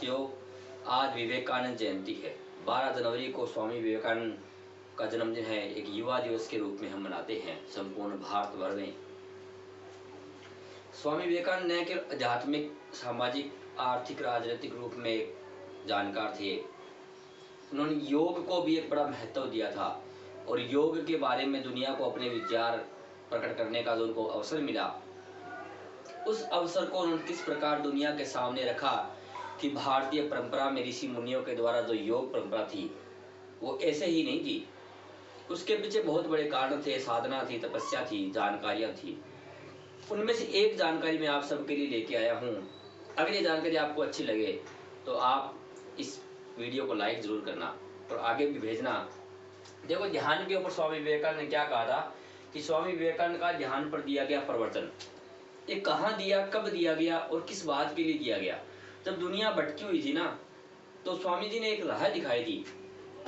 साथियों, आज विवेकानंद जयंती है। 12 जनवरी को स्वामी विवेकानंद का जन्मदिन है। एक युवा दिवस के रूप में हम मनाते हैं संपूर्ण भारत भर में। स्वामी विवेकानंद न केवल आध्यात्मिक, सामाजिक, आर्थिक, राजनीतिक रूप में एक जानकार थे, उन्होंने योग को भी एक बड़ा महत्व दिया था और योग के बारे में दुनिया को अपने विचार प्रकट करने का जो उनको अवसर मिला, उस अवसर को उन्होंने किस प्रकार दुनिया के सामने रखा कि भारतीय परंपरा में ऋषि मुनियों के द्वारा जो योग परंपरा थी वो ऐसे ही नहीं थी। उसके पीछे बहुत बड़े कारण थे, साधना थी, तपस्या थी, जानकारियां थी। उनमें से एक जानकारी मैं आप सबके लिए लेके आया हूँ। अगर ये जानकारी आपको अच्छी लगे तो आप इस वीडियो को लाइक जरूर करना और आगे भी भेजना। देखो, ध्यान के ऊपर स्वामी विवेकानंद ने क्या कहा था कि स्वामी विवेकानंद का ध्यान पर दिया गया प्रवचन, ये कहाँ दिया, कब दिया गया और किस बात के लिए दिया गया। जब दुनिया भटकी हुई थी ना, तो स्वामी जी ने एक राह दिखाई थी।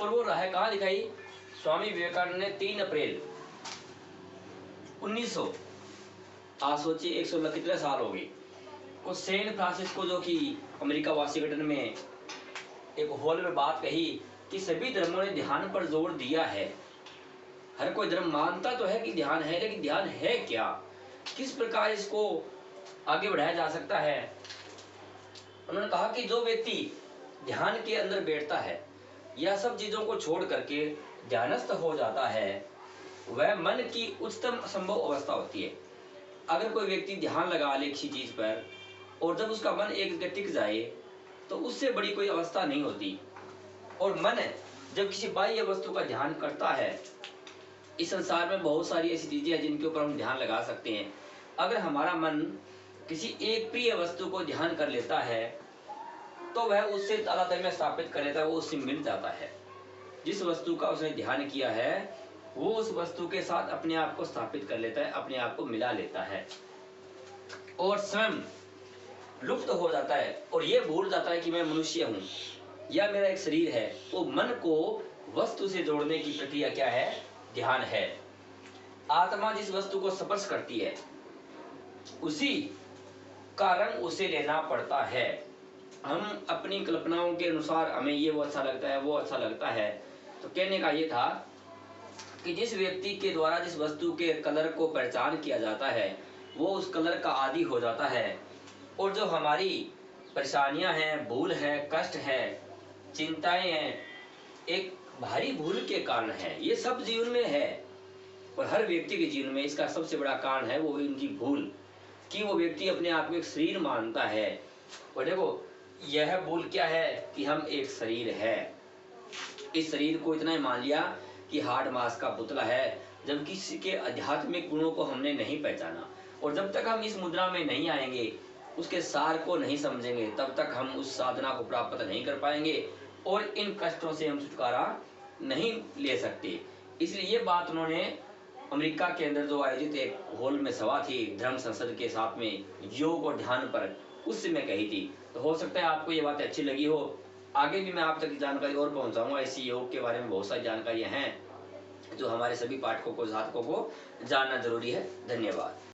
और वो राह कहाँ दिखाई? स्वामी विवेकानंद ने 3 अप्रैल 1900, आज सोचिए 116 कितने साल हो गए, उस सैन फ्रांसिस्को जो कि अमेरिका वाशिंगटन में एक हॉल में बात कही कि सभी धर्मों ने ध्यान पर जोर दिया है। हर कोई धर्म मानता तो है कि ध्यान है, लेकिन ध्यान है क्या, किस प्रकार इसको आगे बढ़ाया जा सकता है। उन्होंने कहा कि जो व्यक्ति ध्यान के अंदर बैठता है या सब चीजों को छोड़ करके ध्यानस्थ हो जाता है, वह मन की उच्चतम संभव अवस्था होती है। अगर कोई व्यक्ति ध्यान लगा ले किसी चीज पर और जब उसका मन एक जगह टिक जाए तो उससे बड़ी कोई अवस्था नहीं होती। और मन जब किसी बाह्य वस्तु का ध्यान करता है, इस संसार में बहुत सारी ऐसी चीजें हैं जिनके ऊपर हम ध्यान लगा सकते हैं। अगर हमारा मन किसी एक प्रिय वस्तु को ध्यान कर लेता है तो वह उससे तादात्म्य में स्थापित कर लेता है, वो उससे मिल जाता है। जिस वस्तु का उसने ध्यान किया है वो उस वस्तु के साथ अपने आप को स्थापित कर लेता है, अपने आप को मिला लेता है और स्वयं लुप्त हो जाता है और ये भूल जाता है कि मैं मनुष्य हूँ या मेरा एक शरीर है। वो मन को वस्तु से जोड़ने की प्रक्रिया क्या है? ध्यान है। आत्मा जिस वस्तु को स्पर्श करती है उसी का रंग उसे लेना पड़ता है। हम अपनी कल्पनाओं के अनुसार हमें ये वो अच्छा लगता है, वो अच्छा लगता है। तो कहने का ये था कि जिस व्यक्ति के द्वारा जिस वस्तु के कलर को पहचान किया जाता है वो उस कलर का आदी हो जाता है। और जो हमारी परेशानियां हैं, भूल है, कष्ट है, चिंताएं हैं, एक भारी भूल के कारण है। ये सब जीवन में है और हर व्यक्ति के जीवन में इसका सबसे बड़ा कारण है वो उनकी भूल कि वो व्यक्ति अपने आप को एक शरीर मानता है। और देखो, यह भूल क्या है कि हम एक शरीर है। इस शरीर को इतना ही मान लिया कि हाड़ मांस का पुतला है, जबकि इसके आध्यात्मिक गुणों को हमने नहीं पहचाना। और जब तक हम इस मुद्रा में नहीं आएंगे, उसके सार को नहीं समझेंगे, तब तक हम उस साधना को प्राप्त नहीं कर पाएंगे और इन कष्टों से हम छुटकारा नहीं ले सकते। इसलिए ये बात उन्होंने अमेरिका के अंदर जो आयोजित एक हॉल में सभा थी धर्म संसद के साथ में योग और ध्यान पर, उससे मैं कही थी। तो हो सकता है आपको ये बात अच्छी लगी हो। आगे भी मैं आप तक जानकारी और पहुंचाऊंगा। इसी योग के बारे में बहुत सारी जानकारियां हैं जो हमारे सभी पाठकों को, साधकों को जानना जरूरी है। धन्यवाद।